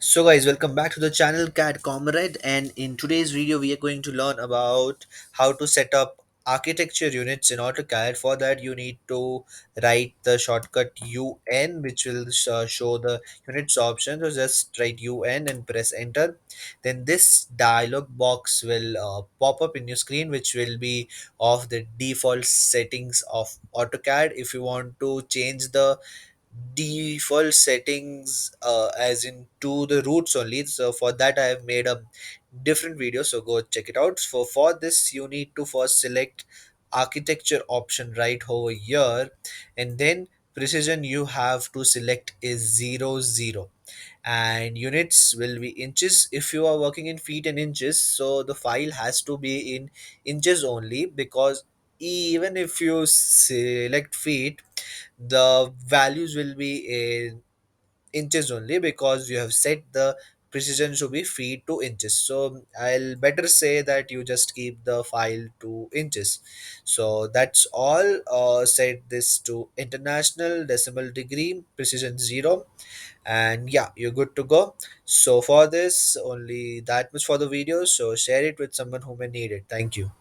So guys, welcome back to the channel Cat Comrade, and in today's video we are going to learn about how to set up architecture units in AutoCAD. For that you need to write the shortcut UN, which will show the units option. So just write UN and press enter. Then this dialog box will pop up in your screen, which will be of the default settings of AutoCAD. If you want to change the default settings as in to the roots only, so for that I have made a different video, so go check it out. For this you need to first select architecture option right over here, and then precision you have to select is 00, and units will be inches. If you are working in feet and inches, so the file has to be in inches only, because even if you select feet, the values will be in inches only, because you have set the precision to be feet to inches. So I'll better say that you just keep the file to inches. So that's all. Set this to international decimal degree precision 0, and yeah, you're good to go. So for this only that much for the video, so share it with someone who may need it. Thank you.